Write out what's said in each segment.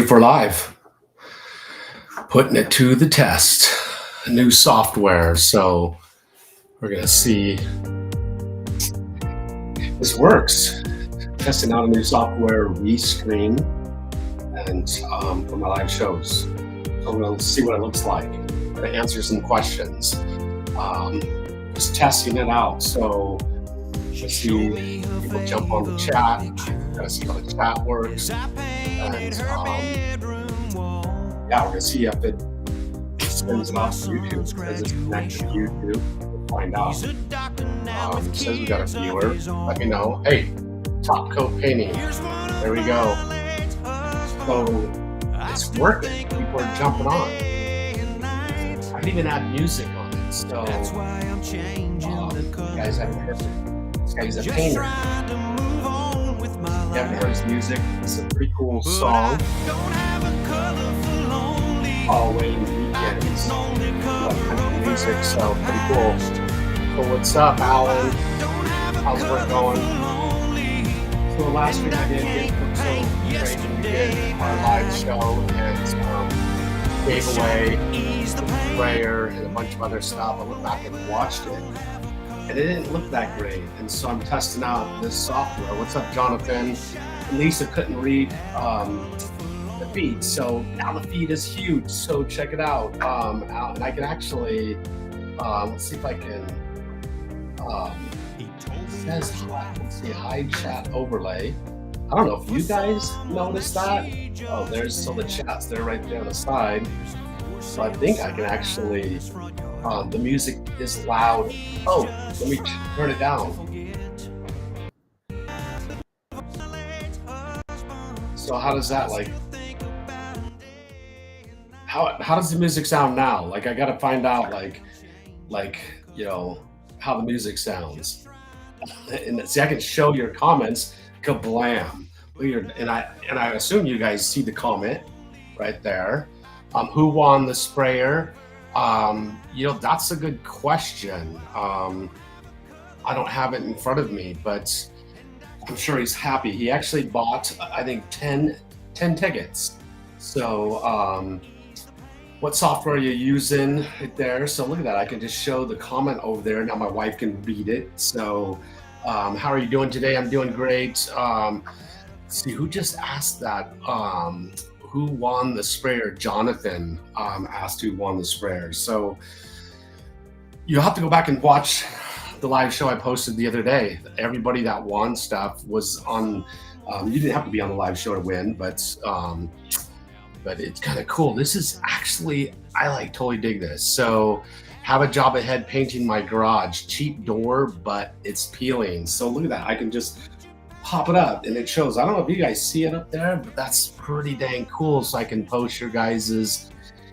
for live, putting it to the test. New software, so we're gonna see this works. Testing out a new software, Restream, and for my live shows. So we're gonna see what it looks like. I'm gonna answer some questions. Just testing it out. So let's see people jump on the chat. Gotta see how the chat works, and yeah, we're gonna see if it spins it off YouTube because it's connected to YouTube. We'll find out. It says we got a viewer. Let me know. Hey, Top Coat Painting. There we go. So it's working. People are jumping on. I didn't even add music on it. So you guys haven't heard it. This guy's a painter. You haven't heard his music. It's a pretty cool song. Halloween weekends. Music, so pretty cool. So what's up, Alan? How's work going? So last week I did get so great. We did our live show and gave away a sprayer and a bunch of other stuff. I went back and watched it, and it didn't look that great. And so I'm testing out this software. What's up, Jonathan? Lisa couldn't read the feed, so now the feed is huge. So check it out. And I can actually let's see if I can. It says let's see, hide chat overlay. I don't know if you guys noticed that. Oh, there's so the chats there right there on the side. So I think I can actually. The music is loud. Oh, let me turn it down. So how does that like? How does the music sound now? Like I gotta find out like you know how the music sounds. And see, I can show your comments. Kablam! And I assume you guys see the comment right there. Who won the sprayer? You know, that's a good question. I don't have it in front of me, but I'm sure he's happy. He actually bought, I think, 10 tickets. So what software are you using right there? So look at that. I can just show the comment over there. Now my wife can read it. So how are you doing today? I'm doing great. Let's see, who just asked that? Who won the sprayer? Jonathan asked who won the sprayer. So you'll have to go back and watch the live show I posted the other day. Everybody that won stuff was on. You didn't have to be on the live show to win, but it's kind of cool. This is actually, I totally dig this. So have a job ahead painting my garage. Cheap door, but it's peeling. So look at that. I can just pop it up and it shows. I don't know if you guys see it up there, but that's pretty dang cool. So I can post your guys's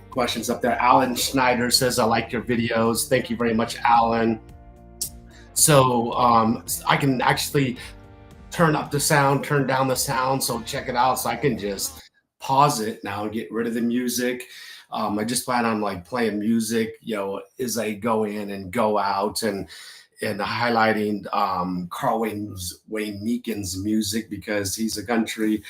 questions up there. Alan Schneider says, I like your videos. Thank you very much, Alan. So I can actually turn up the sound, turn down the sound. So check it out. So I can just pause it now and get rid of the music. I just plan on playing music, you know, as I go in and go out and highlighting Carl Wayne Meekin's music because he's a country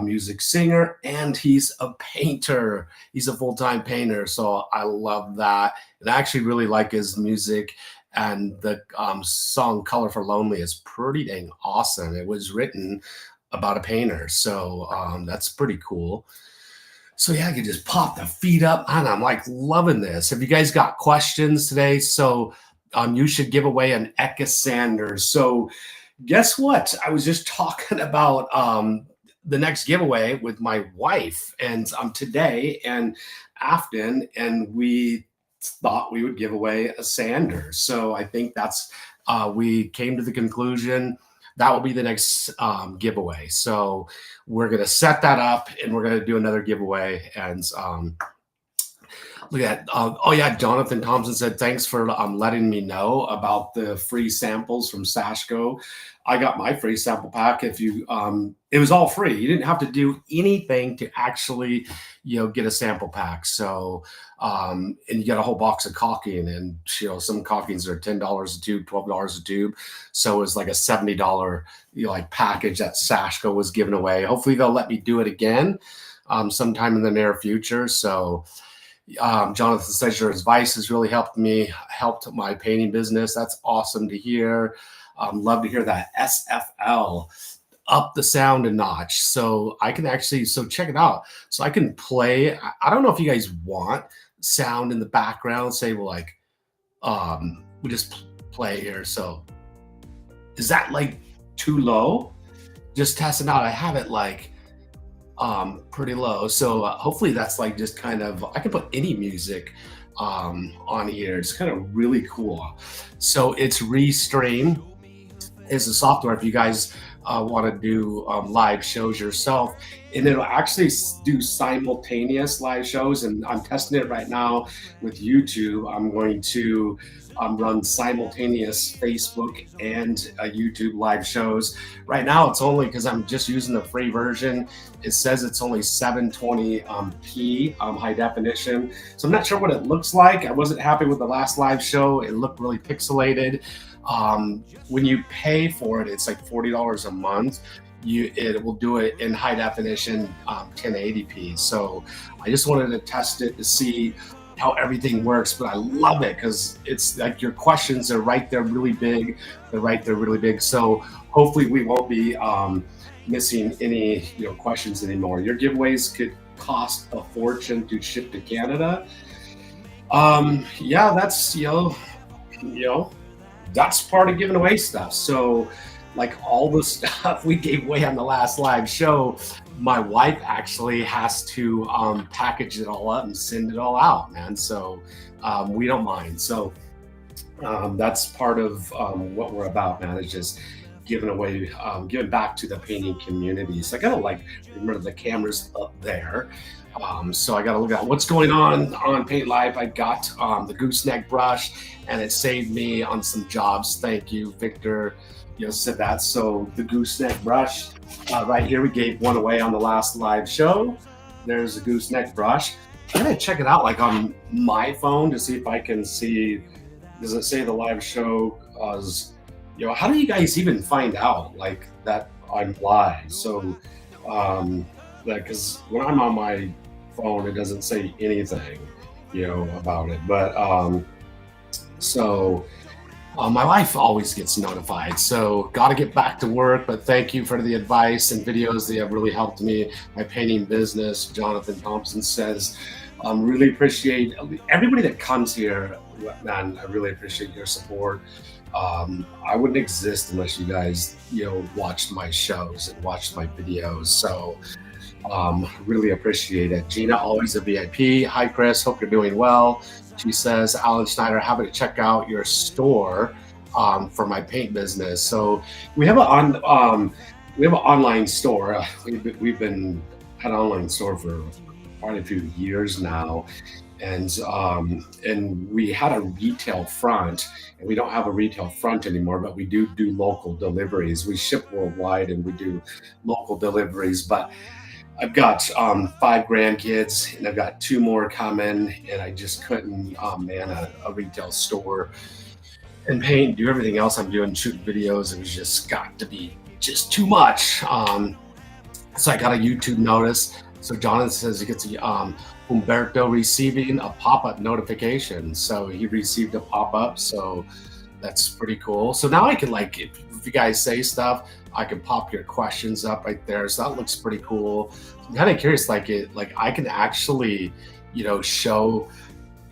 music singer and he's a painter. He's a full-time painter. So I love that. And I actually really like his music. And the song Color for Lonely is pretty dang awesome. It was written about a painter. So that's pretty cool. So yeah, I can just pop the feed up and I'm loving this. Have you guys got questions today? So you should give away an Eka Sanders. So guess what? I was just talking about the next giveaway with my wife and today and Afton, and we thought we would give away a Sanders. So I think that's, we came to the conclusion that will be the next giveaway. So we're going to set that up and we're going to do another giveaway. And look at, oh yeah, Jonathan Thompson said, thanks for letting me know about the free samples from Sashko. I got my free sample pack. If you, it was all free. You didn't have to do anything to actually, you know, get a sample pack. So, and you get a whole box of caulking, and you know, some caulkings are $10 a tube, $12 a tube. So it was like a $70, you know, package that Sashko was giving away. Hopefully they'll let me do it again. sometime in the near future. So Jonathan says your advice has really helped my painting business. That's awesome to hear. Love to hear that SFL, up the sound a notch. So I can actually, so check it out. So I can play. I don't know if you guys want sound in the background. Say, well, like, we just play here. So is that like too low? Just testing out. I have it like pretty low. So hopefully that's like just kind of, I can put any music on here. It's kind of really cool. So it's Restream is the software if you guys want to do live shows yourself, and it'll actually do simultaneous live shows. And I'm testing it right now with YouTube. I'm going to run simultaneous Facebook and YouTube live shows. Right now, it's only because I'm just using the free version. It says it's only 720p high definition. So I'm not sure what it looks like. I wasn't happy with the last live show. It looked really pixelated. When you pay for it, it's like $40 a month. It will do it in high definition 1080p. So I just wanted to test it to see how everything works, but I love it because it's like your questions are right there really big. They're right there really big. So hopefully we won't be missing any questions anymore. Your giveaways could cost a fortune to ship to Canada. Yeah, that's that's part of giving away stuff. So like all the stuff we gave away on the last live show, my wife actually has to package it all up and send it all out, man. So we don't mind. So that's part of what we're about, man, is just giving away, giving back to the painting community. So I gotta like remember the camera's up there. So I got to look at what's going on Paint Live. I got the gooseneck brush, and it saved me on some jobs. Thank you, Victor. Said that. So the gooseneck brush right here, we gave one away on the last live show. There's a gooseneck brush. I'm gonna check it out like on my phone to see if I can see. Does it say the live show? How do you guys even find out like that I'm live? So because when I'm on my phone, it doesn't say anything, about it. But my wife always gets notified. So got to get back to work. But thank you for the advice and videos that have really helped me, my painting business. Jonathan Thompson says, really appreciate everybody that comes here, man. I really appreciate your support. I wouldn't exist unless you guys, watched my shows and watched my videos. So really appreciate it. Gina, always a VIP. Hi, Chris. Hope you're doing well. She says, Alan Schneider, happy to check out your store for my paint business. So we have an online store. We've been had an online store for quite a few years now, and we had a retail front, and we don't have a retail front anymore. But we do local deliveries. We ship worldwide, and we do local deliveries. But I've got 5 grandkids, and I've got 2 more coming, and I just couldn't man a retail store and paint, do everything else I'm doing, shoot videos. It was just got to be just too much. So I got a YouTube notice. So Jonathan says he gets Humberto receiving a pop-up notification. So he received a pop-up. So that's pretty cool. So now I can like, if you guys say stuff, I can pop your questions up right there. So that looks pretty cool. I'm kind of curious, like I can actually, show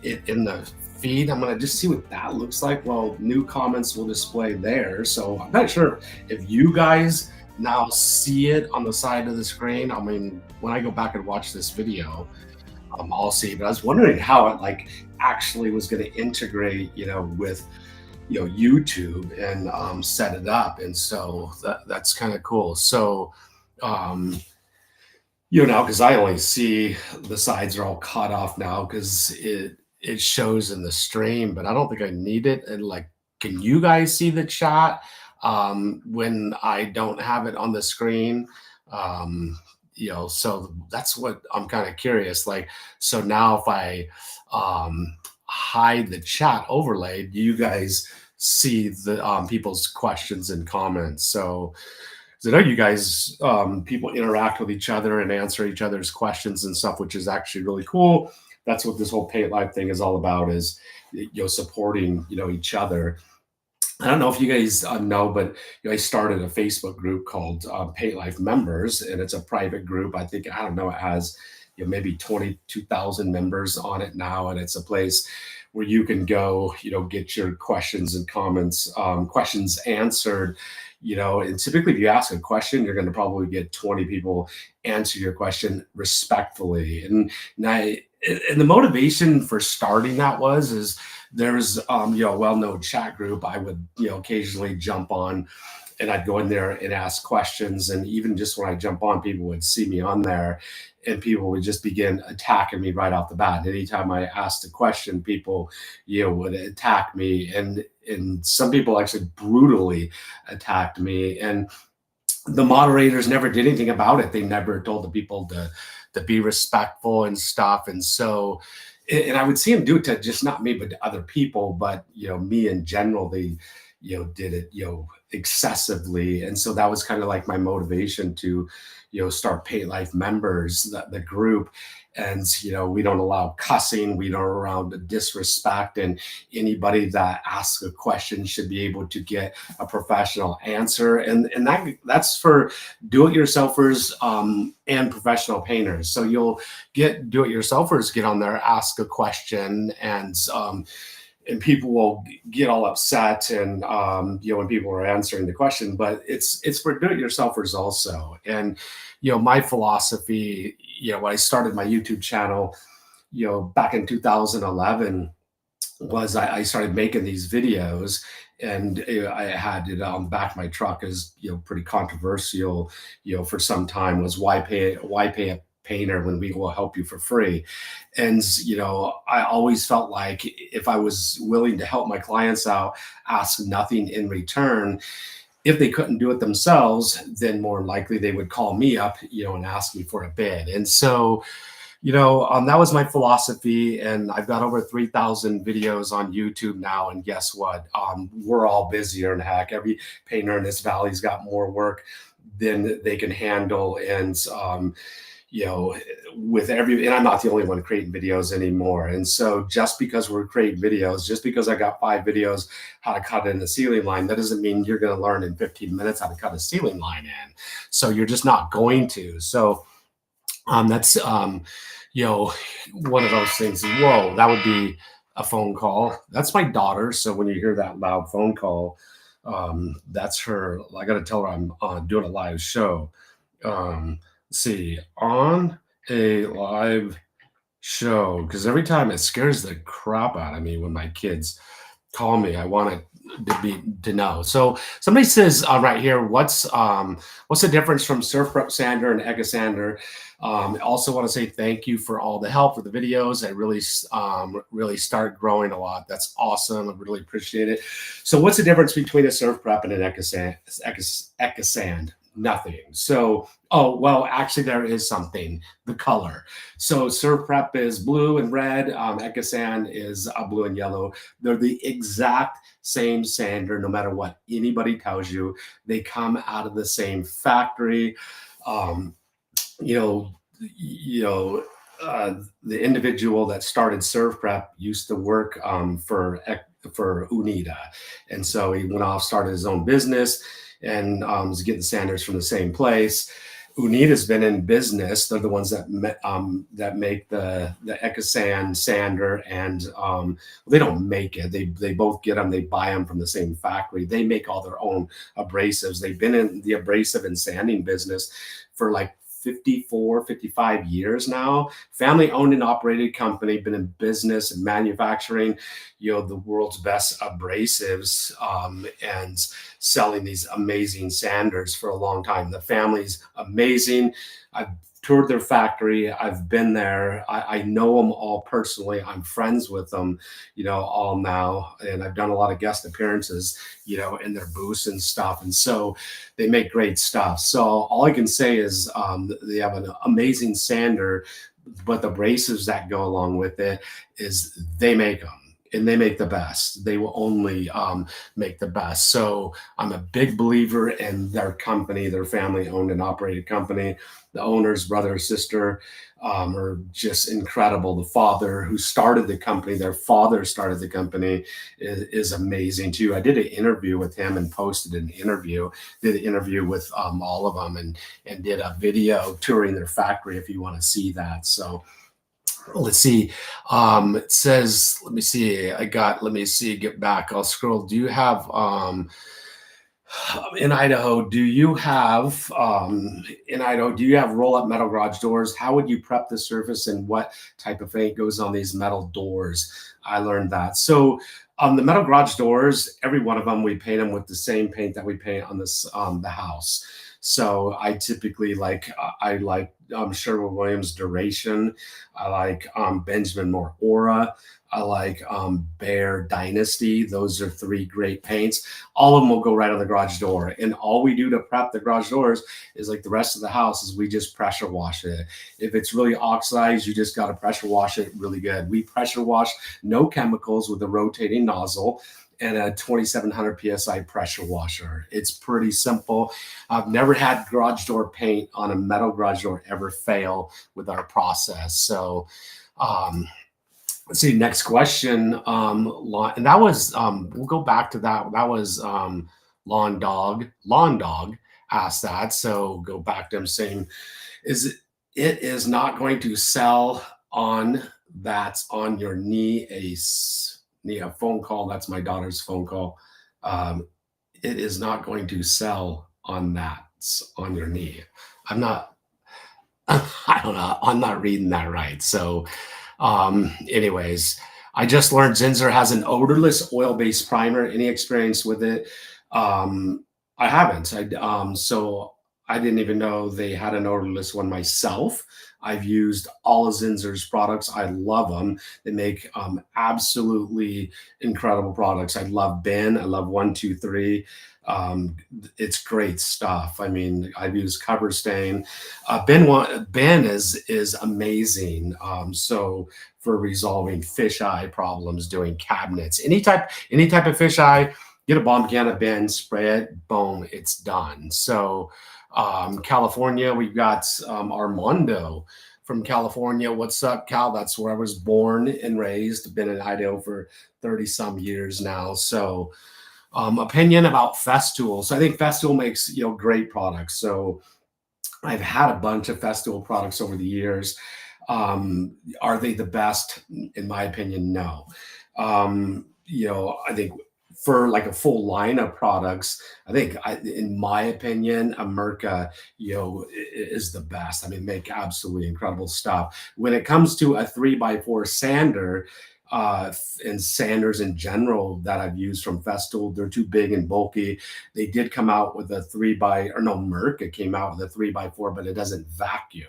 it in the feed. I'm gonna just see what that looks like. Well, new comments will display there. So I'm not sure if you guys now see it on the side of the screen. I mean, when I go back and watch this video, I'll see. But I was wondering how it like actually was going to integrate, with YouTube and set it up. And so that's kind of cool. So because I only see the sides are all cut off now because it shows in the stream, but I don't think I need it. And like, can you guys see the chat when I don't have it on the screen? So that's what I'm kind of curious. Like, so now if I hide the chat overlay, do you guys see the people's questions and comments? So because I know you guys, people interact with each other and answer each other's questions and stuff, which is actually really cool. That's what this whole Paint Live thing is all about, is supporting each other. I don't know if you guys know, but I started a Facebook group called Paint Life Members, and it's a private group. I don't know, it has maybe 22,000 members on it now, and it's a place where you can go, get your questions and comments, questions answered. And typically, if you ask a question, you're going to probably get 20 people answer your question respectfully. And the motivation for starting that is there's a well-known chat group I would occasionally jump on, and I'd go in there and ask questions. And even just when I jump on, people would see me on there, and people would just begin attacking me right off the bat. And anytime I asked a question, people would attack me, and some people actually brutally attacked me. And the moderators never did anything about it. They never told the people to be respectful and stuff. And so, and I would see them do it to just not me, but to other people. But me in general, they did it excessively. And so that was kind of like my motivation to start Paint Life Members, the group. And we don't allow cussing, we don't allow disrespect, and anybody that asks a question should be able to get a professional answer. And that's for do-it-yourselfers and professional painters. So you'll get do-it-yourselfers get on there, ask a question, and people will get all upset, and when people are answering the question. But it's for do-it-yourselfers also. And my philosophy, when I started my YouTube channel, back in 2011, was I started making these videos, and I had it on the back of my truck as pretty controversial, for some time, was why pay a painter when we will help you for free. And I always felt like if I was willing to help my clients out, ask nothing in return, if they couldn't do it themselves, then more likely they would call me up, and ask me for a bid. And so, that was my philosophy. And I've got over 3,000 videos on YouTube now. And guess what? We're all busier than heck. Every painter in this valley's got more work than they can handle. And, and I'm not the only one creating videos anymore. And so just because we're creating videos, just because I got 5 videos how to cut in the ceiling line, that doesn't mean you're going to learn in 15 minutes how to cut a ceiling line in. So you're just not going to. So that's one of those things. Whoa, that would be a phone call. That's my daughter. So when you hear that loud phone call, that's her. I got to tell her I'm doing a live show. See, on a live show, because every time it scares the crap out of me when my kids call me. I want it to know. So somebody says right here, what's the difference from Surf Prep Sander and Eka Sander? I also want to say thank you for all the help for the videos. I really start growing a lot. That's awesome. I really appreciate it. So what's the difference between a Surf Prep and an Eka Sand? Nothing. So, well, actually there is something, the color. So Surf Prep is blue and red. Eka Sand is blue and yellow. They're the exact same sander, no matter what anybody tells you. They come out of the same factory. The individual that started Surf Prep used to work for Unida. And so he went off, started his own business, and was getting sanders from the same place. Unida's been in business. They're the ones that make the Eka Sand sander, and they don't make it. They both get them. They buy them from the same factory. They make all their own abrasives. They've been in the abrasive and sanding business for like 54, 55 years now. Family owned and operated company, been in business and manufacturing, the world's best abrasives, and selling these amazing sanders for a long time. The family's amazing. I've toured their factory. I've been there. I know them all personally. I'm friends with them, all now. And I've done a lot of guest appearances, in their booths and stuff. And so they make great stuff. So all I can say is they have an amazing sander, but the abrasives that go along with it is they make them. and they make the best. They will only make the best. So I'm a big believer in their company, their family owned and operated company. The owner's brother or sister are just incredible. The father who started the company, their father started the company, is amazing too. I did an interview with him and posted an interview, did an interview with all of them, and did a video touring their factory if you want to see that. So let's see. It says, let me see. Let me see, get back. I'll scroll. Do you have, in Idaho, do you have roll up metal garage doors? How would you prep the surface and what type of paint goes on these metal doors? I learned that. So, the metal garage doors, every one of them, we paint them with the same paint that we paint on this, the house. So I typically I like Sherwin-Williams Duration. I like Benjamin Moore Aura. I like Bear Dynasty. Those are three great paints. All of them will go right on the garage door. And all we do to prep the garage doors is like the rest of the house is we just pressure wash it. If it's really oxidized, you just got to pressure wash it really good. We pressure wash, no chemicals, with a rotating nozzle and a 2700 psi pressure washer. It's pretty simple. I've never had garage door paint on a metal garage door ever fail with our process. So let's see, next question. And that was, we'll go back to that. That was Lawn Dog asked that. So go back to him saying, it is not going to sell on that's on your knee, a phone call. That's my daughter's phone call. It is not going to sell on that's on your knee. I'm not, I don't know. I'm not reading that right. So, anyways, I just learned Zinsser has an odorless oil-based primer. Any experience with it? I haven't. So I didn't even know they had an odorless one myself. I've used all of Zinsser's products. I love them. They make absolutely incredible products. I love Ben. I love 123. It's great stuff. I mean, I've used Cover Stain. Ben is amazing. So for resolving fisheye problems, doing cabinets, any type of fisheye, get a bomb can of Ben, spray it, boom, it's done. So California, we've got Armando from California. What's up, Cal? That's where I was born and raised. Been in Idaho for 30 some years now. So opinion about Festool. So I think Festool makes great products. So I've had a bunch of Festool products over the years. Are they the best? In my opinion, no. I think for like a full line of products, in my opinion, America, is the best. I mean, make absolutely incredible stuff. When it comes to a 3x4 sander, and sanders in general that I've used from Festool, they're too big and bulky. They did come out with a Merc. It came out with a 3x4, but it doesn't vacuum.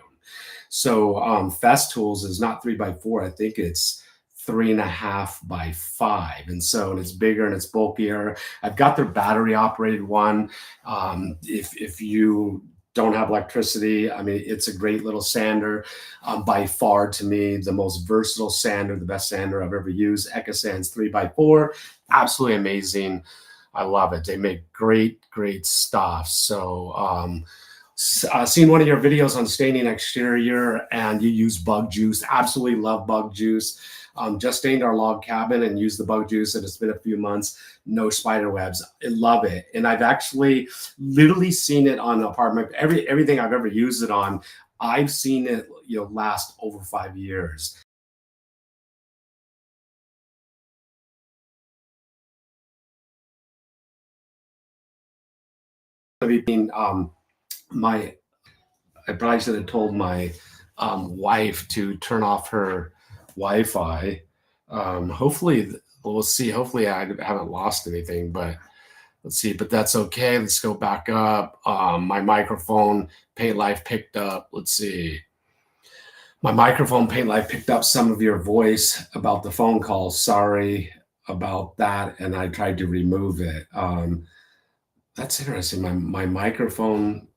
So Festool's is not 3x4. I think it's 3.5x5, and it's bigger and it's bulkier. I've got their battery operated one. If you don't have electricity, I mean, it's a great little sander. By far, to me, the most versatile sander, the best sander I've ever used. Ecosand's 3x4, absolutely amazing. I love it. They make great stuff. So seen one of your videos on staining exterior, and you use bug juice. Absolutely love bug juice. Just stained our log cabin and used the bug juice, and it's been a few months. No spider webs. I love it. And I've actually literally seen it on an apartment. Everything I've ever used it on, I've seen it, last over 5 years. I probably should have told my wife to turn off her Wi-Fi. Hopefully, we'll see. Hopefully, I haven't lost anything, but let's see. But that's okay. Let's go back up. My microphone, Paint Life picked up. Let's see. My microphone, Paint Life picked up some of your voice about the phone call. Sorry about that, and I tried to remove it. That's interesting. My microphone,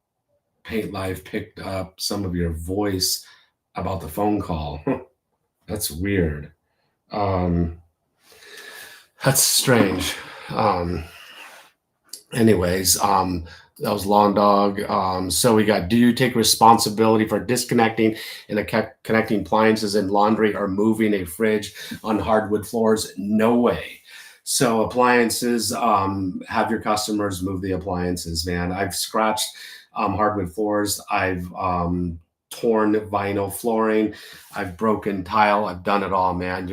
Paint Life picked up some of your voice about the phone call. That's weird. That's strange. Um, anyways, that was Long Dog. So we got, do you take responsibility for disconnecting and connecting appliances in laundry or moving a fridge on hardwood floors? No way. So appliances, have your customers move the appliances, man. I've scratched hardwood floors. I've torn vinyl flooring. I've broken tile. I've done it all, man.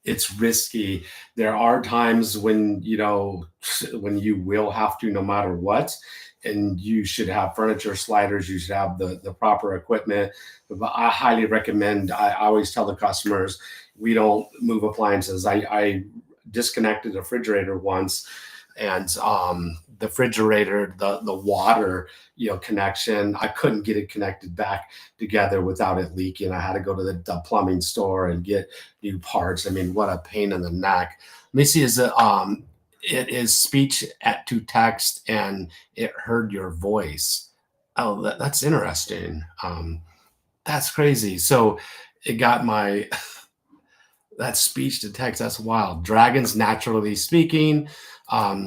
It's risky. There are times when, when you will have to, no matter what, and you should have furniture sliders, you should have the proper equipment. But I highly recommend, I always tell the customers, we don't move appliances. I disconnected the refrigerator once, and the refrigerator, the water, connection, I couldn't get it connected back together without it leaking. I had to go to the plumbing store and get new parts. I mean, what a pain in the neck. Let me see, it is speech to text, and it heard your voice. Oh, that's interesting. That's crazy. So it got my that speech to text. That's wild. Dragons naturally speaking.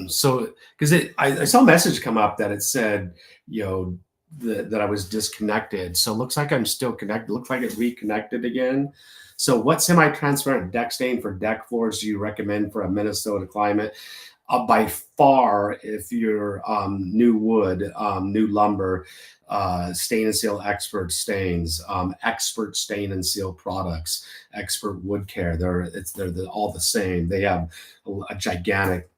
So because I saw a message come up that it said, you know, that I was disconnected. So it looks like I'm still connected. Looks like it reconnected again. So what semi-transparent deck stain for deck floors do you recommend for a Minnesota climate? By far, if you're new wood, new lumber, Stain and Seal Expert Stains, Expert Stain and Seal Products, Expert Wood Care. They're all the same. They have a gigantic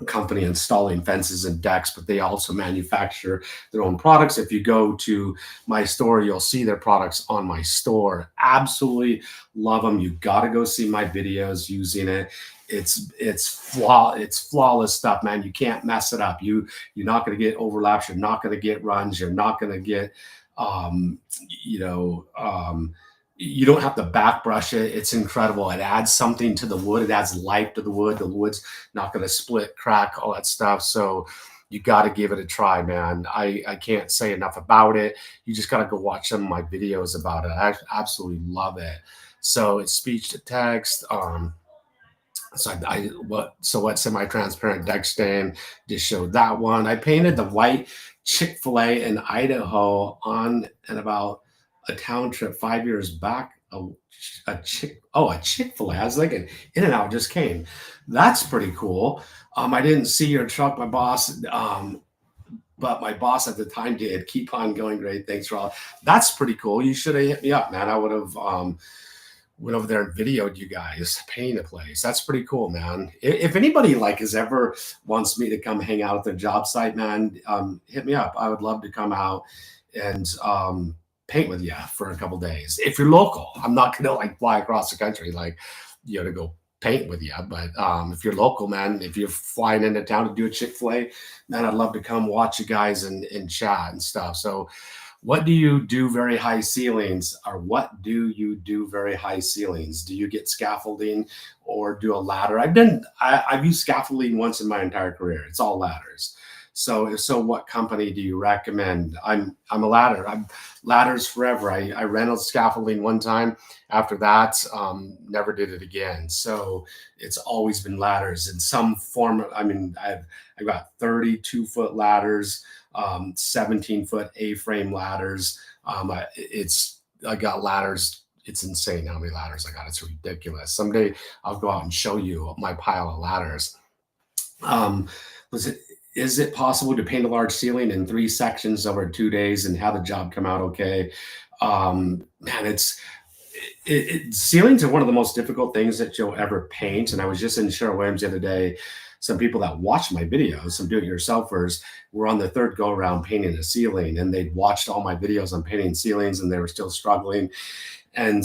company installing fences and decks, but they also manufacture their own products. If you go to my store, you'll see their products on my store. Absolutely love them. You got to go see my videos using it. It's flawless stuff, man. You can't mess it up. You're not going to get overlaps. You're not going to get runs. You're not going to get you know you don't have to back brush it. It's incredible. It adds something to the wood. It adds life to the wood. The wood's not going to split, crack, all that stuff. So you got to give it a try, man. I can't say enough about it. You just got to go watch some of my videos about it. I absolutely love it. So it's speech to text. What semi-transparent deck stain? Just showed that one. I painted the white Chick-fil-A in Idaho on and about a town trip 5 years back. A Chick-fil-A. I was thinking In-N-Out just came. That's pretty cool. I didn't see your truck, my boss, but my boss at the time did. Keep on going. Great. Thanks, Rob. That's pretty cool. You should have hit me up, man. I would have went over there and videoed you guys painting the place. That's pretty cool, man. If anybody has ever wants me to come hang out at their job site, man, hit me up. I would love to come out and paint with you for a couple days. If you're local, I'm not gonna fly across the country to go paint with you. But if you're local, man, if you're flying into town to do a Chick-fil-A, man, I'd love to come watch you guys and chat and stuff. So what do you do very high ceilings, or what do you do very high ceilings? Do you get scaffolding or do a ladder? I've used scaffolding once in my entire career. It's all ladders. So what company do you recommend? I'm a ladder. I'm ladders forever. I rented scaffolding one time. After that, never did it again. So it's always been ladders in some form. I mean, I've got 32-foot ladders, 17-foot A-frame ladders. I got ladders. It's insane how many ladders I got. It's ridiculous. Someday I'll go out and show you my pile of ladders. Is it possible to paint a large ceiling in 3 sections over 2 days and have the job come out okay? Man, ceilings are one of the most difficult things that you'll ever paint. And I was just in Sherwin-Williams the other day. Some people that watch my videos, some do-it-yourselfers, were on the third go-around painting a ceiling, and they'd watched all my videos on painting ceilings, and they were still struggling. And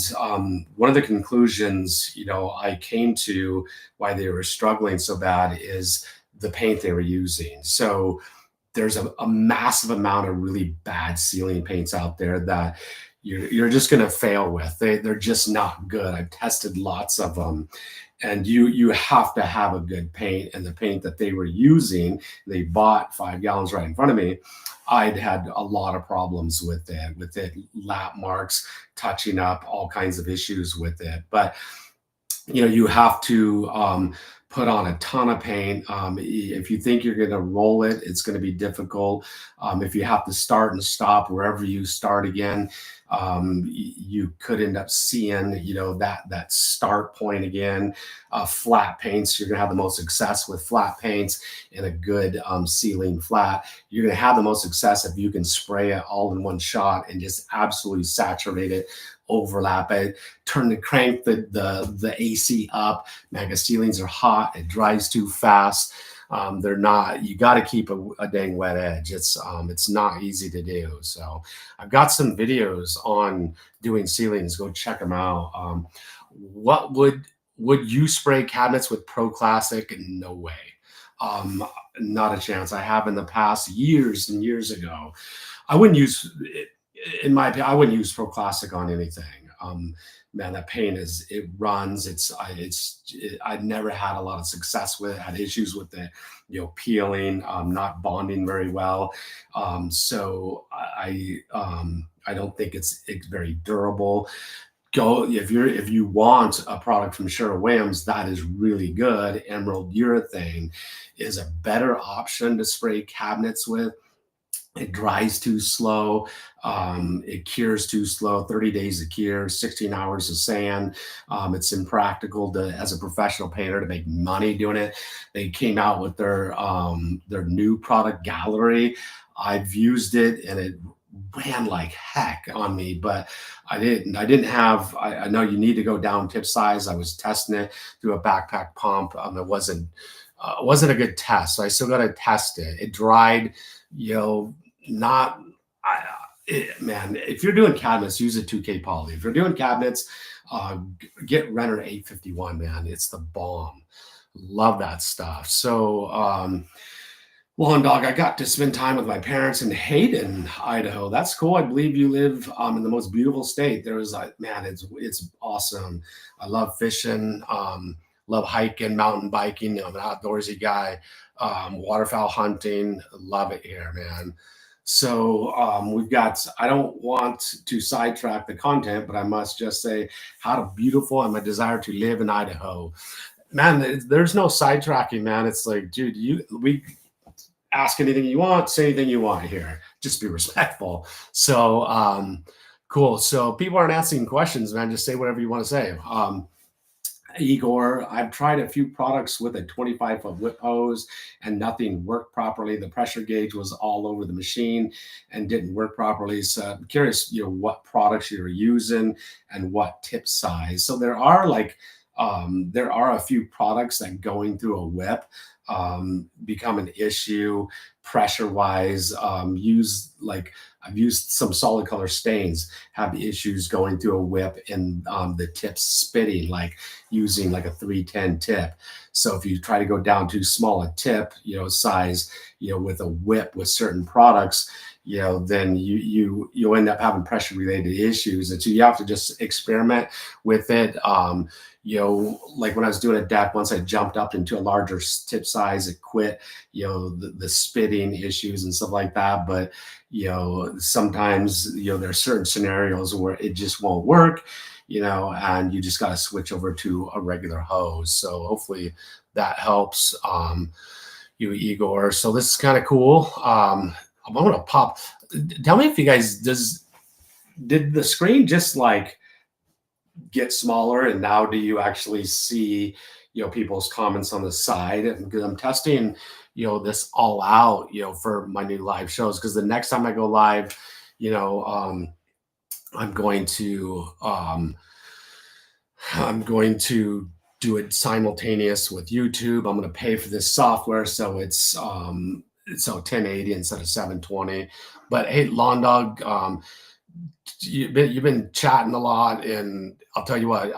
one of the conclusions, I came to why they were struggling so bad is the paint they were using. So there's a massive amount of really bad ceiling paints out there that you're just going to fail with. They're just not good. I've tested lots of them. And you have to have a good paint, and the paint that they were using, they bought 5 gallons right in front of me. I'd had a lot of problems with it, lap marks, touching up, all kinds of issues with it. But you have to put on a ton of paint. If you think you're going to roll it, it's going to be difficult. If you have to start and stop wherever you start again, you could end up seeing, that start point again. Flat paints, you're going to have the most success with flat paints in a good sealing flat. You're going to have the most success if you can spray it all in one shot and just absolutely saturate it, overlap it, crank the AC up. Mega ceilings are hot. It dries too fast. They're not. You got to keep a dang wet edge. It's not easy to do. So I've got some videos on doing ceilings. Go check them out. What would you spray cabinets with Pro Classic? No way. Not a chance. I have in the past, years and years ago. I wouldn't use it. In my opinion, I wouldn't use Pro Classic on anything. Man, that paint it runs. I never had a lot of success with it. Had issues with it, peeling, not bonding very well. So I don't think it's very durable. If you want a product from Sherwin-Williams that is really good, Emerald Urethane is a better option to spray cabinets with. It dries too slow. It cures too slow. 30 days to cure, 16 hours of sand. It's impractical as a professional painter to make money doing it. They came out with their new product gallery. I've used it and it ran like heck on me, but I know you need to go down tip size. I was testing it through a backpack pump. It wasn't a good test. So I still got to test it. It dried, man, if you're doing cabinets, use a 2K poly. If you're doing cabinets, get Renner 851, man. It's the bomb. Love that stuff. So, Lawn Dog, I got to spend time with my parents in Hayden, Idaho. That's cool. I believe you live in the most beautiful state. Man, it's awesome. I love fishing, love hiking, mountain biking. I'm an outdoorsy guy. Waterfowl hunting. Love it here, man. So I don't want to sidetrack the content, but I must just say how beautiful and my desire to live in Idaho. Man, there's no sidetracking, man. It's like, dude, we ask anything you want, say anything you want here. Just be respectful. So cool. So people aren't asking questions, man. Just say whatever you want to say. Igor, I've tried a few products with a 25-foot whip hose and nothing worked properly. The pressure gauge was all over the machine and didn't work properly. So I'm curious, what products you're using and what tip size. So there are a few products that going through a whip become an issue pressure wise. I've used some solid color stains, have issues going through a whip and the tips spitting, like using like a 310 tip. So if you try to go down too small a tip, size, with a whip with certain products, then you end up having pressure related issues. And so you have to just experiment with it. Like when I was doing a deck, once I jumped up into a larger tip size, it quit, the spitting issues and stuff like that. But, sometimes, there are certain scenarios where it just won't work, and you just got to switch over to a regular hose. So hopefully that helps you, Igor. So this is kind of cool. I'm going to pop. Tell me if you guys, did the screen just get smaller, and now do you actually see people's comments on the side? Because I'm testing this all out for my new live shows, because the next time I go live, I'm going to do it simultaneous with YouTube. I'm going to pay for this software, so it's 1080 instead of 720. But hey, Lawn Dog, you've been chatting a lot, and I'll tell you what,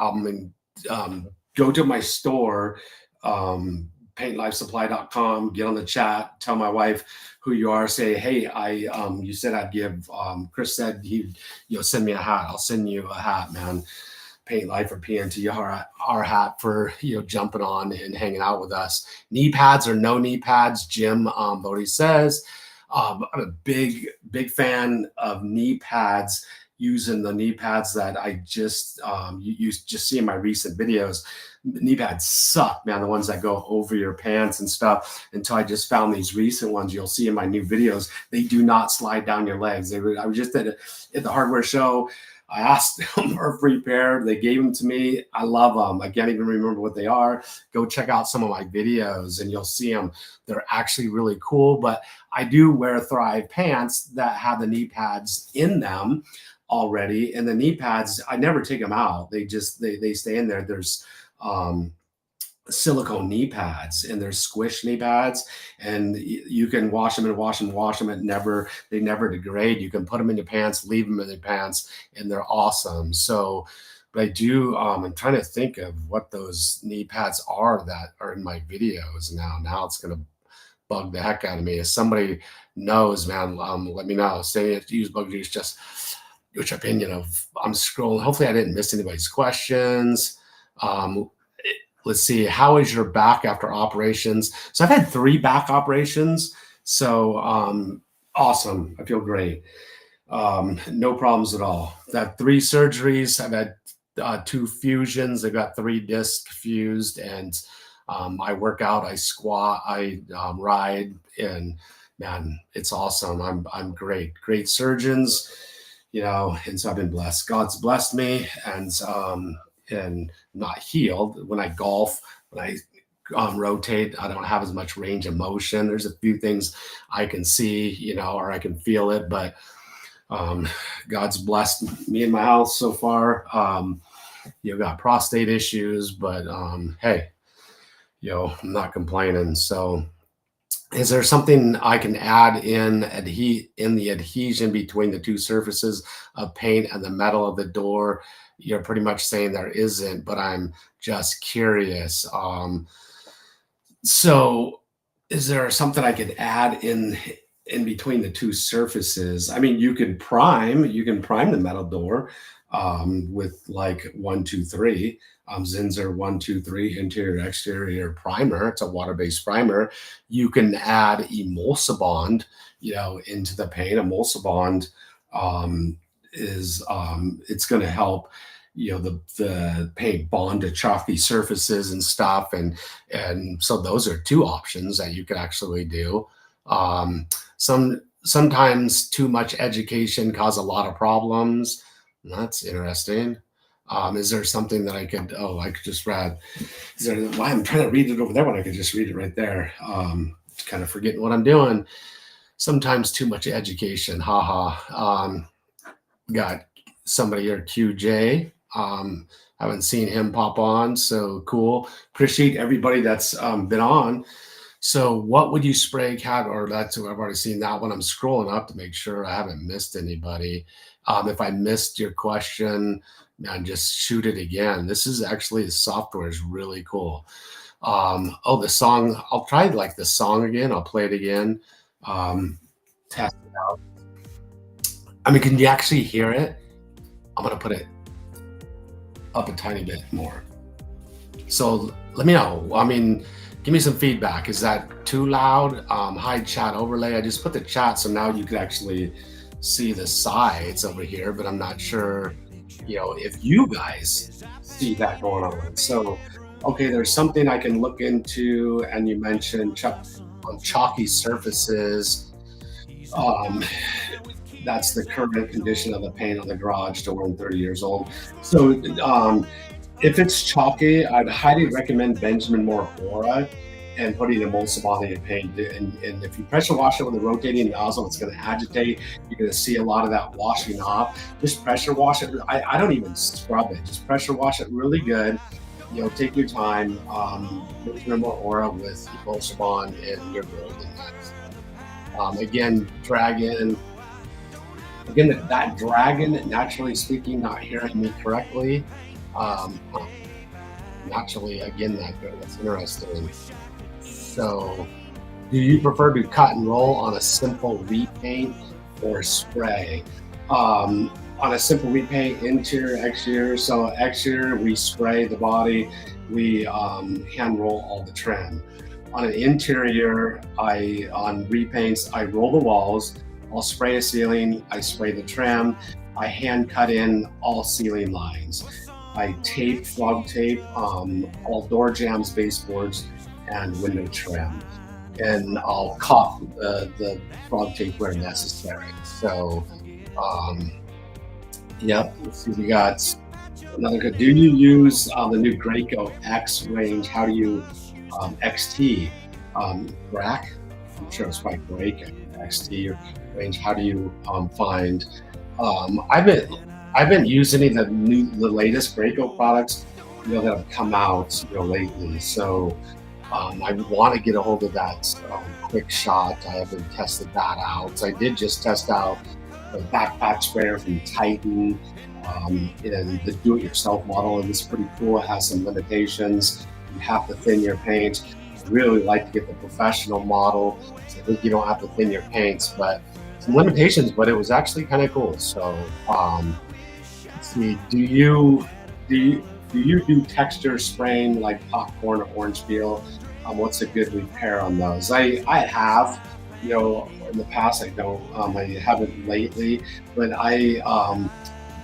go to my store, paintlifesupply.com, get on the chat, tell my wife who you are, say, hey, you said I'd give, Chris said he'd, send me a hat. I'll send you a hat, man. Paint Life or PNT, our hat for, jumping on and hanging out with us. Knee pads or no knee pads, Jim Bodie says. I'm a big fan of knee pads using the knee pads that I just you just see in my recent videos. Knee pads suck, man. The ones that go over your pants and stuff. Until I just found these recent ones you'll see in my new videos. They do not slide down your legs. I was just at the hardware show. I asked them for a free pair. They gave them to me. I love them. I can't even remember what they are. Go check out some of my videos and you'll see them. They're actually really cool. But I do wear Thrive pants that have the knee pads in them already. And the knee pads, I never take them out. They stay in there. There's um silicone knee pads and they're squish knee pads, and you can wash them and wash them and wash them and they never degrade. You can put them in your pants, leave them in your pants, and they're awesome. So but I do I'm trying to think of what those knee pads are that are in my videos now it's going to bug the heck out of me. If somebody knows, man, let me know. Say if you use bug juice, just which opinion of I'm scrolling. Hopefully I didn't miss anybody's questions. um let's see, how is your back after operations? So I've had 3 back operations. So awesome. I feel great. No problems at all. I've had 3 surgeries. I've had 2 fusions. I've got 3 discs fused, and I work out, I squat, I ride, and man, it's awesome. I'm great surgeons, and so I've been blessed. God's blessed me, and not healed. When I golf, when I rotate, I don't have as much range of motion. There's a few things I can see, or I can feel it, but God's blessed me in my house so far. Got prostate issues, but hey, I'm not complaining. So is there something I can add in the adhesion between the 2 surfaces of paint and the metal of the door? You're pretty much saying there isn't, but I'm just curious. So is there something I could add in between the 2 surfaces? I mean, you can prime the metal door with like 1, 2, 3. Zinsser 1, 2, 3 interior exterior primer. It's a water-based primer. You can add Emulsibond, into the paint. Emulsibond is it's going to help the paint bond to chalky surfaces and stuff, and so those are 2 options that you could actually do. Sometimes too much education cause a lot of problems. That's interesting. Is there something that I could just read? Why I'm trying to read it over there when I could just read it right there? Kind of forgetting what I'm doing. Sometimes too much education. Haha. Got somebody here, QJ. Haven't seen him pop on, so cool. Appreciate everybody that's been on. So what would you spray cat, or that's who I've already seen that one. I'm scrolling up to make sure I haven't missed anybody. If I missed your question, man, just shoot it again. This is actually, the software is really cool. The song, I'll try like the song again. I'll play it again. Test it out. I mean, can you actually hear it? I'm going to put it up a tiny bit more. So let me know. I mean, give me some feedback. Is that too loud? Hide chat overlay. I just put the chat so now you can actually see the sides over here, but I'm not sure, if you guys see that going on. So, okay, there's something I can look into, and you mentioned on chalky surfaces. That's the current condition of the paint on the garage door. I'm 30 years old. So if it's chalky, I'd highly recommend Benjamin Moore Aura and putting Emulsibond in your paint. And if you pressure wash it with a rotating nozzle, it's going to agitate. You're going to see a lot of that washing off. Just pressure wash it. I don't even scrub it. Just pressure wash it really good. Take your time. Benjamin Moore Aura with Emulsibond, and you're golden. Again, dragon. Again, that dragon, naturally speaking, not hearing me correctly. Naturally, again, that's interesting. So, do you prefer to cut and roll on a simple repaint or spray? On a simple repaint, interior, exterior. So exterior, we spray the body. We hand roll all the trim. On an interior, on repaints, I roll the walls. I'll spray a ceiling, I spray the trim, I hand cut in all ceiling lines. I tape, frog tape, all door jambs, baseboards, and window trim. And I'll caulk the frog tape where necessary. So, um, yep, let's see, we got another good. Do you use the new Graco X range? How do you XT rack? I'm sure it's probably Graco XT range. How do you find? Um, I've been I've been using the latest Graco products, that have come out, lately. So I want to get a hold of that quick shot. I haven't tested that out. So I did just test out the backpack sprayer from Titan, and the do-it-yourself model, and it's pretty cool. It has some limitations. You have to thin your paint. I really like to get the professional model. So I think you don't have to thin your paints, but some limitations. But it was actually kind of cool. So let's see. Do you do texture spraying like popcorn or orange peel? What's a good repair on those? I have, in the past. I don't. I haven't lately, but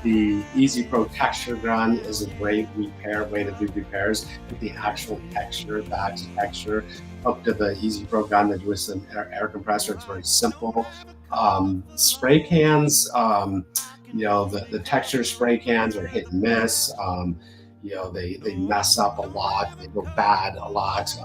the Easy Pro texture gun is a great repair way to do repairs with the actual texture, badge texture, hooked to the Easy Pro gun that with an air compressor. It's very simple. Spray cans, the texture spray cans are hit and miss. They mess up a lot. They go bad a lot.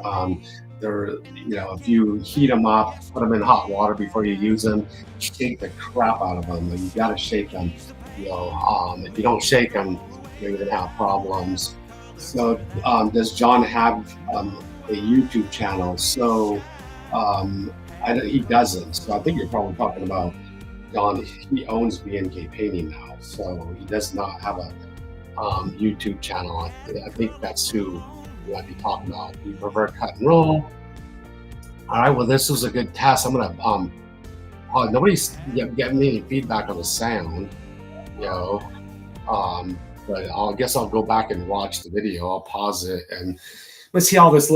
If you heat them up, put them in hot water before you use them, shake the crap out of them. You got to shake them. If you don't shake them, you're gonna have problems. So, does John have a YouTube channel? So, he doesn't. So I think you're probably talking about John. He owns BNK Painting now, so he does not have a YouTube channel. I think that's who you might be talking about. You prefer cut and roll. All right. Well, this was a good test. I'm gonna nobody's getting me any feedback on the sound, you know. But I guess I'll go back and watch the video. I'll pause it and let's see how this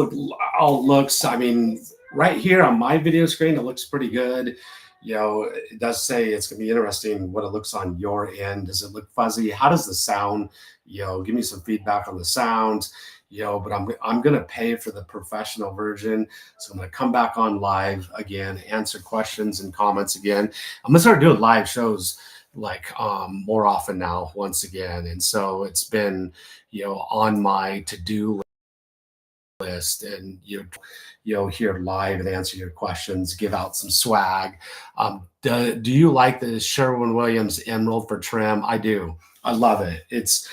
all looks. I mean, right here on my video screen, it looks pretty good. It does say it's gonna be interesting what it looks on your end. Does it look fuzzy? How does the sound? Give me some feedback on the sound. But I'm gonna pay for the professional version, so I'm gonna come back on live again, answer questions and comments again. I'm gonna start doing live shows like more often now once again, and so it's been on my to-do list, and hear live and answer your questions, give out some swag. Do you like the Sherwin-Williams Emerald for trim? I do. I love it. It's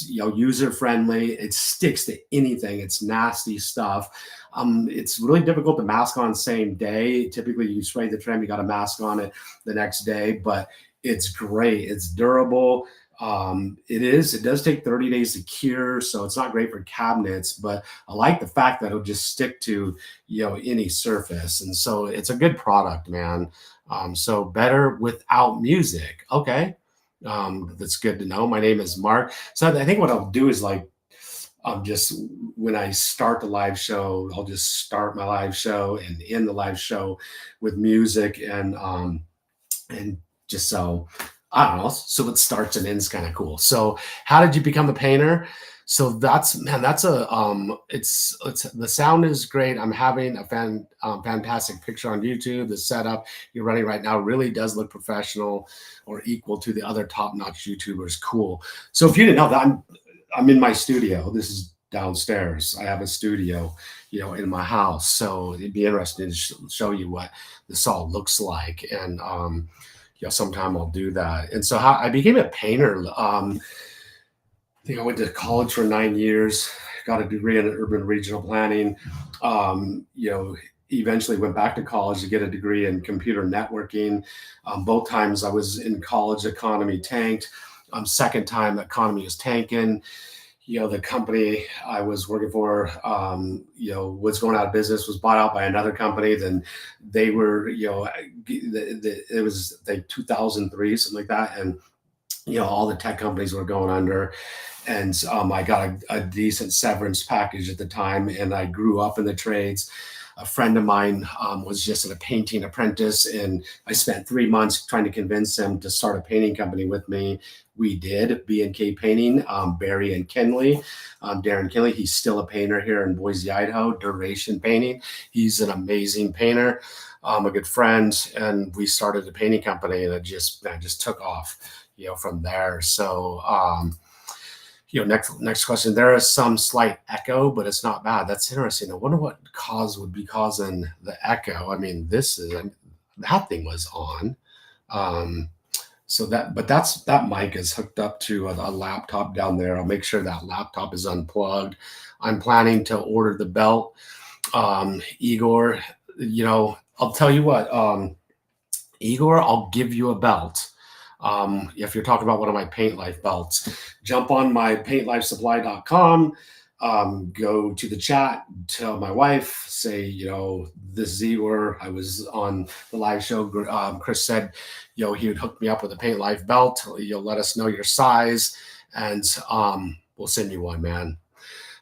user friendly. It sticks to anything. It's nasty stuff. It's really difficult to mask on same day. Typically, you spray the trim, you got a mask on it the next day, but it's great. It's durable. It does take 30 days to cure, so it's not great for cabinets, but I like the fact that it'll just stick to any surface, and so it's a good product, man. So better without music. Okay. That's good to know. My name is Mark. So I think what I'll do is just when I start the live show, I'll just start my live show and end the live show with music, and just so I don't know. So it starts and ends kind of cool. So how did you become a painter? So that's it's the sound is great. I'm having a fantastic picture on YouTube. The setup you're running right now really does look professional or equal to the other top-notch YouTubers. Cool. So if you didn't know that, I'm in my studio. This is downstairs. I have a studio, in my house. So it'd be interesting to show you what this all looks like. And sometime I'll do that. And so how I became a painter. I think I went to college for 9 years, got a degree in urban regional planning. Eventually went back to college to get a degree in computer networking. Both times I was in college, economy tanked. Second time, economy was tanking. The company I was working for, was going out of business, was bought out by another company. Then they were, it was like 2003, something like that. And, all the tech companies were going under. And I got a decent severance package at the time, and I grew up in the trades. a friend of mine was just a painting apprentice, and I spent 3 months trying to convince him to start a painting company with me. We did B&K Painting, Barry and Kenley, Darren Kenley. He's still a painter here in Boise, Idaho, Duration Painting. He's an amazing painter, a good friend, and we started a painting company, and it just took off, from there. So, next question. There is some slight echo, but it's not bad. That's interesting. I wonder what would be causing the echo. I mean, that thing was on. That mic is hooked up to a laptop down there. I'll make sure that laptop is unplugged. I'm planning to order the belt. Igor, I'll tell you what, Igor, I'll give you a belt. If you're talking about one of my Paint Life belts, jump on my paintlifesupply.com, go to the chat, tell my wife, say, this is Igor. I was on the live show. Chris said, he would hook me up with a Paint Life belt. You'll let us know your size, and we'll send you one, man.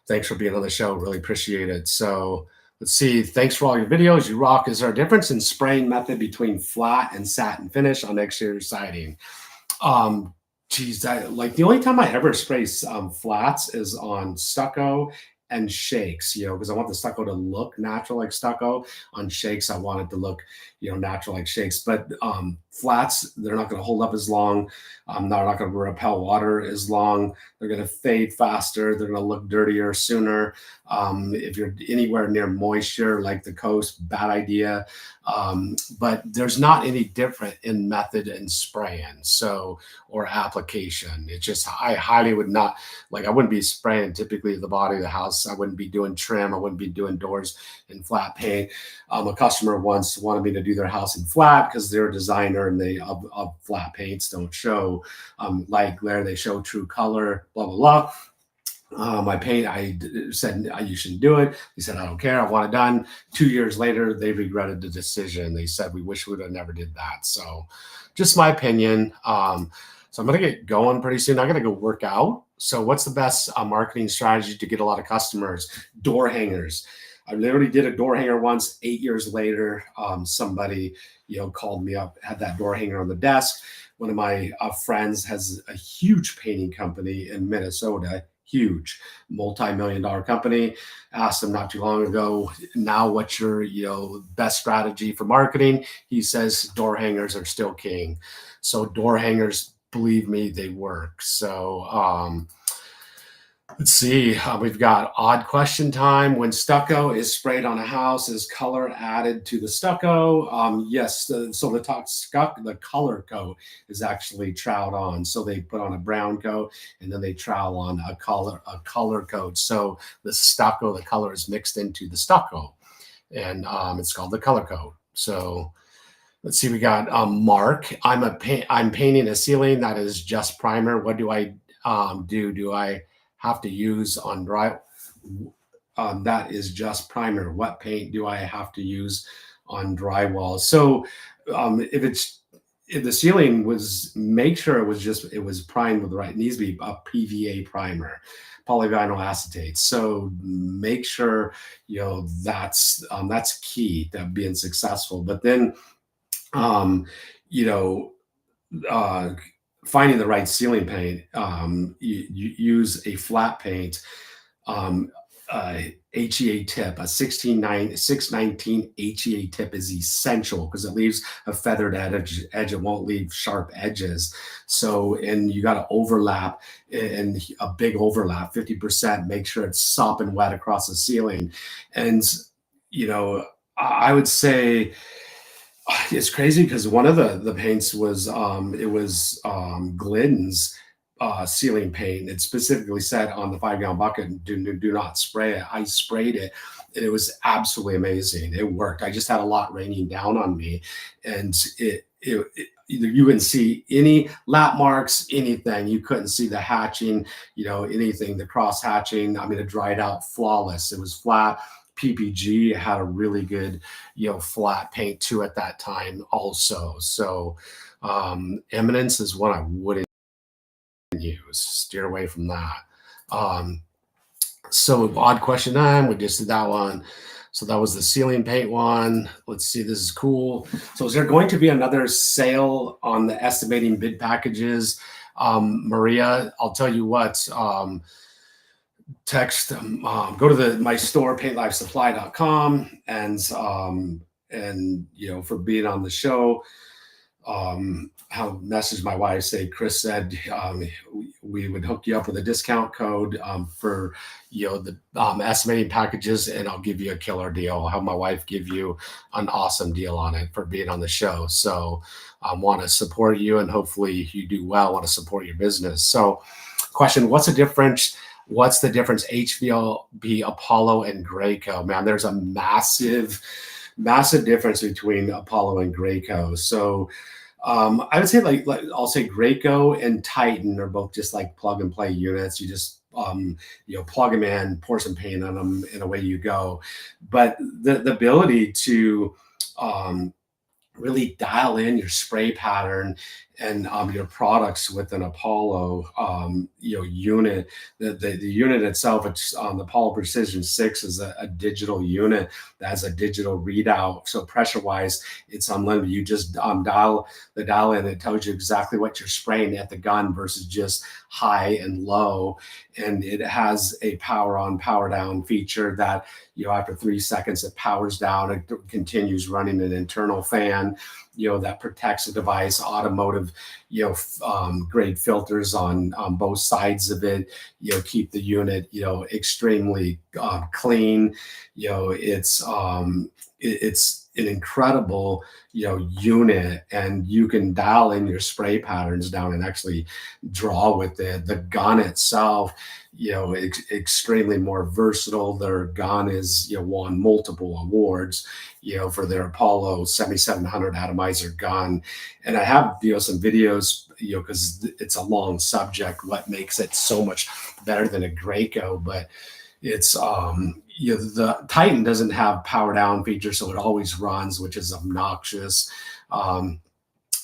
Thanks for being on the show. Really appreciate it. So let's see. Thanks for all your videos. You rock. Is there a difference in spraying method between flat and satin finish on exterior siding? The only time I ever spray flats is on stucco and shakes, because I want the stucco to look natural like stucco. On shakes, I want it to look, natural like shakes. But flats, they're not going to hold up as long. They're not going to repel water as long. They're going to fade faster. They're going to look dirtier sooner. If you're anywhere near moisture, like the coast, bad idea. But there's not any different in method and spraying, or application. It's just, I highly would not, I wouldn't be spraying typically the body of the house. I wouldn't be doing trim. I wouldn't be doing doors in flat paint. A customer once wanted me to do their house in flat because they're a designer and they of flat paints don't show light glare. They show true color, blah, blah, blah. I said, you shouldn't do it. He said, I don't care. I want it done. 2 years later, they regretted the decision. They said, we wish we would have never did that. So just my opinion. So I'm going to get going pretty soon. I got to go work out. So what's the best marketing strategy to get a lot of customers? Door hangers. I literally did a door hanger once. 8 years later, somebody, called me up, had that door hanger on the desk. One of my friends has a huge painting company in Minnesota, huge multi-million-dollar company. Asked him not too long ago, now what's your, best strategy for marketing? He says door hangers are still king. So door hangers, believe me, they work. So, let's see. We've got odd question time. When stucco is sprayed on a house, is color added to the stucco? Yes. The color coat is actually troweled on. So they put on a brown coat and then they trowel on a color coat. So the stucco, the color is mixed into the stucco, and it's called the color coat. So let's see. We got Mark. I'm painting a ceiling that is just primer. What do I do? Do I have to use on dry? That is just primer. What paint do I have to use on drywall? So if the ceiling was, make sure it was primed with the right, it needs to be a PVA primer, polyvinyl acetate. So make sure, that's key to being successful. But then, finding the right ceiling paint, you use a flat paint, HEA tip, a 619 HEA tip is essential because it leaves a feathered edge. It won't leave sharp edges. So, and you got to overlap, and a big overlap, 50%, make sure it's sopping wet across the ceiling. And, I would say, it's crazy because one of the paints was Glidden's ceiling paint. It specifically said on the 5-gallon bucket, do not spray it. I sprayed it and it was absolutely amazing. It worked. I just had a lot raining down on me, and you couldn't see any lap marks, anything. You couldn't see the hatching, anything, the cross hatching. I mean, it dried out flawless. It was flat. PPG had a really good, flat paint too at that time also. So Eminence is one I wouldn't use. Steer away from that. So odd question time, we just did that one. So that was the ceiling paint one. Let's see, this is cool. So is there going to be another sale on the estimating bid packages? Maria, I'll tell you what, text, go to my store, paintlifesupply.com, and for being on the show, how message my wife, say Chris said we would hook you up with a discount code for the estimating packages, and I'll give you a killer deal. I'll have my wife give you an awesome deal on it for being on the show. So I want to support you, and hopefully you do well. Want to support your business. So question, what's the difference HVLP Apollo and Graco? Man, there's a massive difference between Apollo and Graco. So I would say like I'll say Graco and Titan are both just like plug and play units. You just plug them in, pour some paint on them, and away you go. But the ability to really dial in your spray pattern and your products with an Apollo unit. The unit itself, it's the Apollo Precision 6 is a digital unit that has a digital readout. So pressure wise, it's unlimited. You just dial in. It tells you exactly what you're spraying at the gun versus just high and low. And it has a power on, power down feature that after 3 seconds it powers down. It continues running an internal fan that protects the device, automotive grade filters on both sides of it, keep the unit extremely clean. It's an incredible unit, and you can dial in your spray patterns down and actually draw with it. The gun itself, extremely more versatile. Their gun is won multiple awards for their Apollo 7700 atomizer gun. And I have some videos because it's a long subject, what makes it so much better than a Graco. But it's the Titan doesn't have power down feature, so it always runs, which is obnoxious.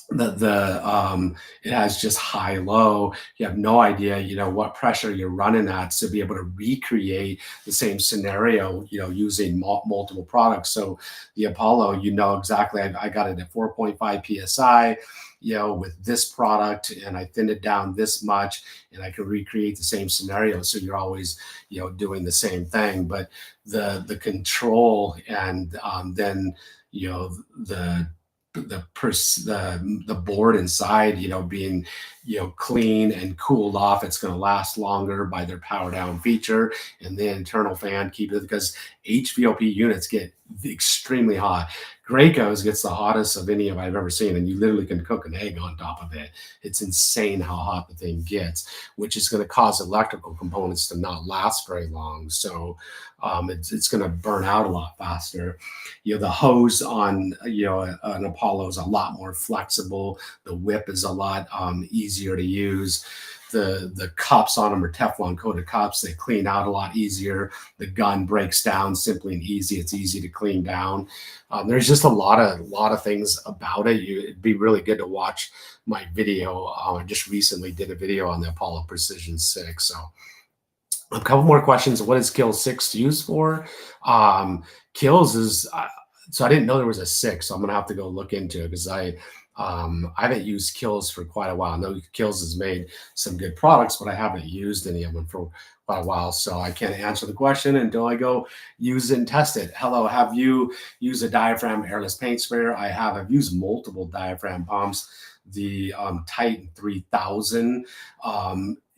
It has just high low. You have no idea what pressure you're running at to be able to recreate the same scenario using multiple products. So the Apollo, exactly, I got it at 4.5 psi with this product, and I thinned it down this much, and I could recreate the same scenario. So you're always doing the same thing. But the control, and then the board inside being clean and cooled off, it's going to last longer by their power down feature, and the internal fan keep it, because HVLP units get extremely hot. Graco's gets the hottest of any I've ever seen, and you literally can cook an egg on top of it. It's insane how hot the thing gets, which is going to cause electrical components to not last very long. So it's going to burn out a lot faster. The hose on an Apollo is a lot more flexible. The whip is a lot easier to use. The cups on them are Teflon coated cups. They clean out a lot easier. The gun breaks down simply and easy. It's easy to clean down. There's just a lot of things about it. It'd be really good to watch my video. I just recently did a video on the Apollo Precision 6. So a couple more questions. What is Kills 6 used for? Kills is, so I didn't know there was a 6, so I'm going to have to go look into it, because I haven't used Kills for quite a while. I know Kills has made some good products, but I haven't used any of them for quite a while. So I can't answer the question until I go use it and test it. Hello, have you used a diaphragm airless paint sprayer? I have. I've used multiple diaphragm pumps. The Titan 3000.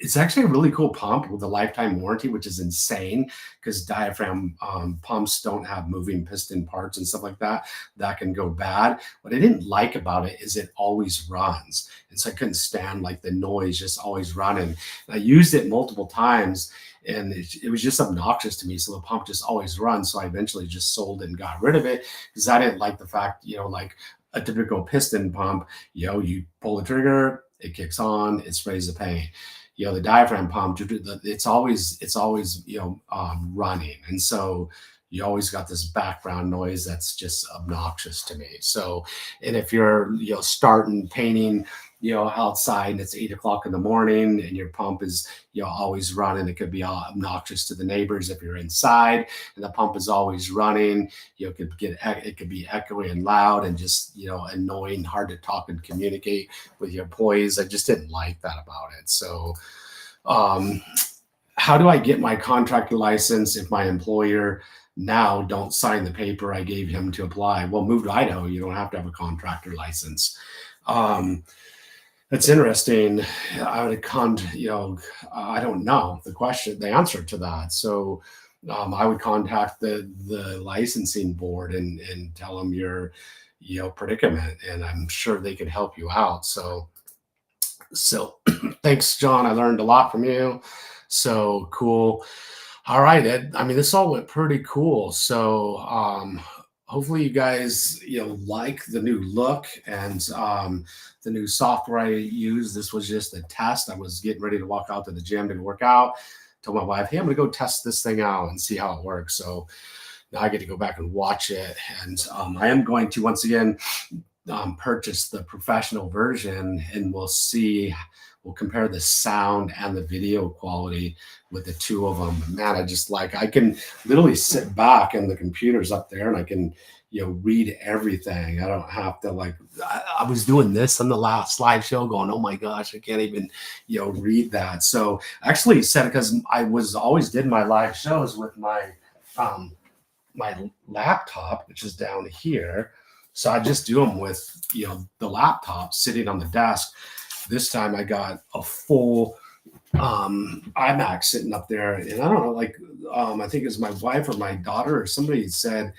It's actually a really cool pump with a lifetime warranty, which is insane, because diaphragm pumps don't have moving piston parts and stuff like that. That can go bad. What I didn't like about it is it always runs. And so I couldn't stand like the noise just always running. And I used it multiple times, and it was just obnoxious to me. So the pump just always runs. So I eventually just sold it and got rid of it, because I didn't like the fact, like a typical piston pump, you pull the trigger, it kicks on, it sprays the paint. The diaphragm pump, it's always running, and so you always got this background noise that's just obnoxious to me. So, and if you're starting painting outside and it's 8 o'clock in the morning and your pump is, always running. It could be obnoxious to the neighbors if you're inside and the pump is always running. It could be echoey and loud and just, annoying, hard to talk and communicate with your employees. I just didn't like that about it. So, um, how do I get my contractor license if my employer now don't sign the paper I gave him to apply? Well, move to Idaho. You don't have to have a contractor license. Um, that's interesting. I would I don't know the answer to that. So I would contact the licensing board and tell them your predicament, and I'm sure they could help you out. So thanks, John. I learned a lot from you. So cool. All right, Ed. I mean, this all went pretty cool. So hopefully you guys like the new look and the new software I use. This was just a test. I was getting ready to walk out to the gym to work out. Told my wife, hey, I'm gonna go test this thing out and see how it works. So now I get to go back and watch it. And I am going to once again purchase the professional version, and we'll compare the sound and the video quality with the two of them. Man, I can literally sit back and the computer's up there and I can, read everything. I don't have to I was doing this on the last live show going, oh my gosh, I can't even, read that. So I actually said it because I was always did my live shows with my laptop, which is down here. So I just do them with, the laptop sitting on the desk. This time I got a full iMac sitting up there, and I don't know, I think it was my wife or my daughter or somebody said,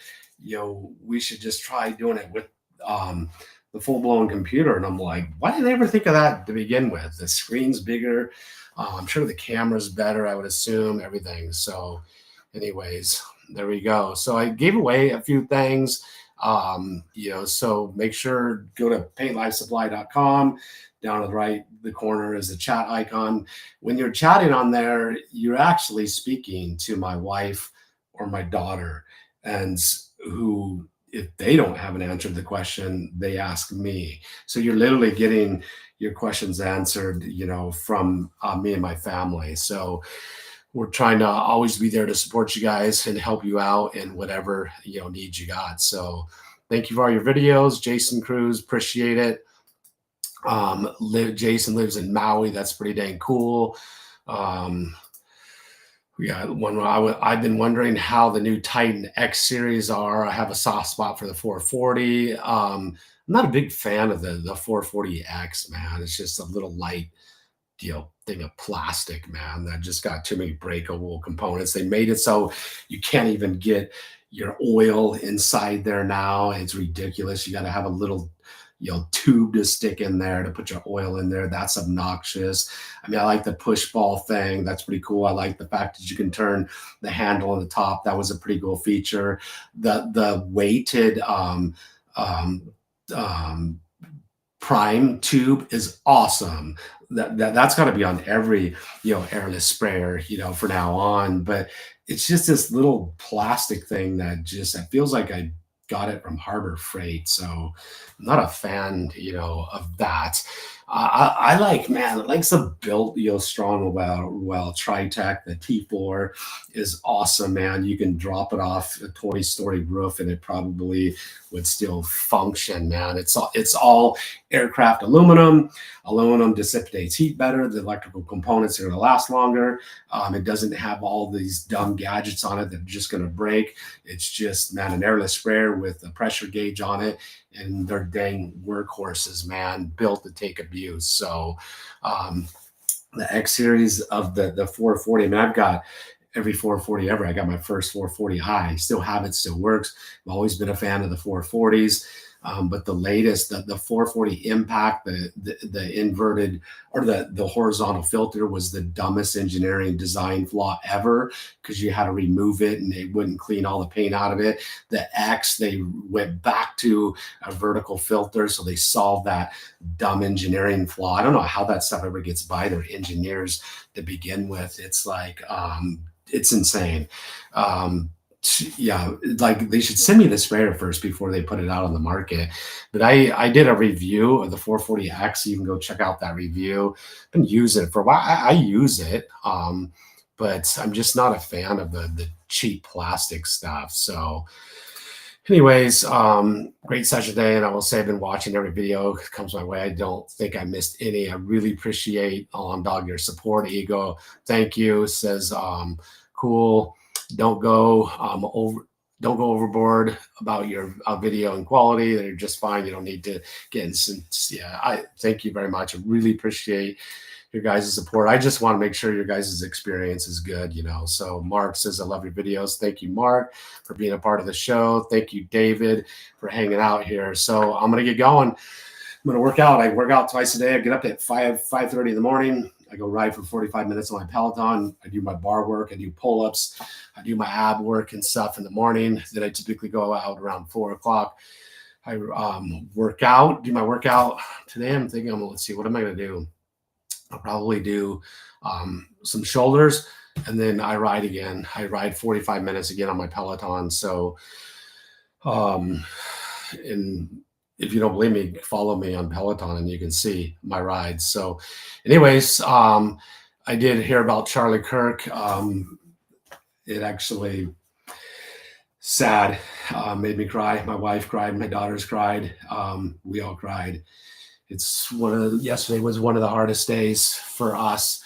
we should just try doing it with the full blown computer. And I'm like, why didn't I ever think of that to begin with? The screen's bigger. I'm sure the camera's better, I would assume, everything. So anyways, there we go. So I gave away a few things. So make sure go to paintlifesupply.com. Down to the right, the corner is the chat icon. When you're chatting on there, you're actually speaking to my wife or my daughter, and who, if they don't have an answer to the question, they ask me. So you're literally getting your questions answered, from me and my family. So we're trying to always be there to support you guys and help you out in whatever needs you got. So thank you for all your videos, Jason Cruz. Appreciate it. Jason lives in Maui. That's pretty dang cool. We got one. I've been wondering how the new Titan X series are. I have a soft spot for the 440. I'm not a big fan of the 440X, man. It's just a little light thing of plastic, man, that just got too many breakable components. They made it so you can't even get your oil inside there now. It's ridiculous. You got to have a little tube to stick in there to put your oil in there. That's obnoxious. I mean, I like the push ball thing. That's pretty cool. I like the fact that you can turn the handle on the top. That was a pretty cool feature. The weighted prime tube is awesome. That's got to be on every airless sprayer for now on. But it's just this little plastic thing that it feels like I got it from Harbor Freight. So I'm not a fan of that. I like the built strong well Tritech. The T4 is awesome, man. You can drop it off a 20-story roof and it probably would still function, man. It's all aircraft aluminum. Aluminum dissipates heat better. The electrical components are going to last longer. It doesn't have all these dumb gadgets on it that are just going to break. It's just, man, an airless sprayer with a pressure gauge on it, and they're dang workhorses, man, built to take abuse. So the X series of the 440, I mean, I've got every 440 ever. I got my first 440i. Still have it, still works. I've always been a fan of the 440s. But the latest, the 440 Impact, the inverted or the horizontal filter was the dumbest engineering design flaw ever, because you had to remove it and it wouldn't clean all the paint out of it. The X, they went back to a vertical filter, so they solved that dumb engineering flaw. I don't know how that stuff ever gets by their engineers to begin with. It's like, it's insane. Yeah, like they should send me the sprayer first before they put it out on the market. But I did a review of the 440X. You can go check out that review. Been using it for a while. I use it, but I'm just not a fan of the cheap plastic stuff. So, anyways, great session today, and I will say I've been watching every video that comes my way. I don't think I missed any. I really appreciate Dog your support. Ego, thank you. Says cool. Don't go don't go overboard about your video and quality. They're just fine. You don't need to get in some. Yeah, I thank you very much. I really appreciate your guys' support. I just want to make sure your guys' experience is good, you know. So Mark says, I love your videos. Thank you, Mark, for being a part of the show. Thank you, David, for hanging out here. So I'm going to get going. I'm going to work out. I work out twice a day. I get up at 5:30 in the morning. I go ride for 45 minutes on my Peloton. I do my bar work. I do pull-ups. I do my ab work and stuff in the morning. Then I typically go out around 4 o'clock. I work out, do my workout. Today I'm thinking, let's see, what am I going to do? I'll probably do some shoulders, and then I ride again. I ride 45 minutes again on my Peloton. So, and if you don't believe me, follow me on Peloton and you can see my rides. So anyways, I did hear about Charlie Kirk. It actually sad, made me cry. My wife cried, my daughters cried. We all cried. Yesterday was one of the hardest days for us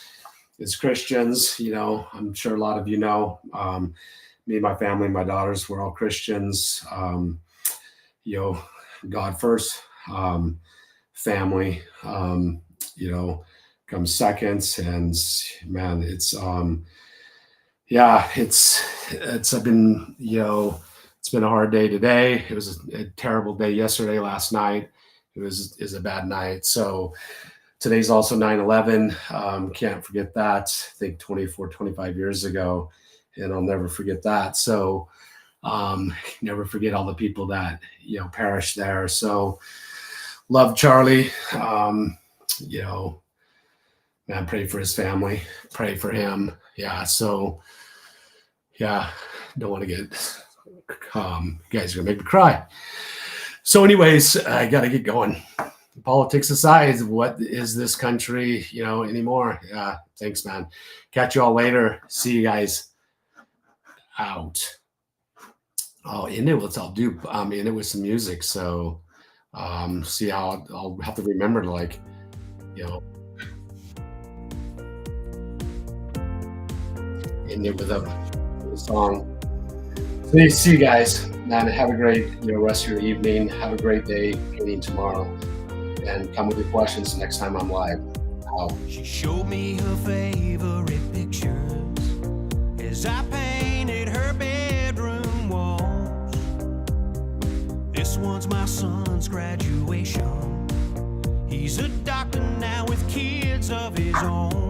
as Christians. You know, I'm sure a lot of you know, me and my family, my daughters, were all Christians. You know, God first, family, you know, comes second. And man, it's been, you know, it's been a hard day today. It was a terrible day yesterday, last night. It was a bad night. So today's also 9/11. Can't forget that. I think 25 years ago, and I'll never forget that. So never forget all the people that, you know, perished there. So love Charlie. You know, man, pray for his family, pray for him. Yeah. So yeah, don't want to get, you guys are gonna make me cry. So anyways, I got to get going. Politics aside, what is this country, you know, anymore? Yeah. Thanks, man. Catch you all later. See you guys. Out. I'll end it with end it with some music. So see how I'll have to remember to, like, you know, end it with a song. So see you guys, man. Have a great, you know, rest of your evening. Have a great day painting tomorrow, and come with your questions next time I'm live. Out. She showed me her favorite pictures as I painted her bedroom walls. This one's my son's graduation. He's a doctor now with kids of his own.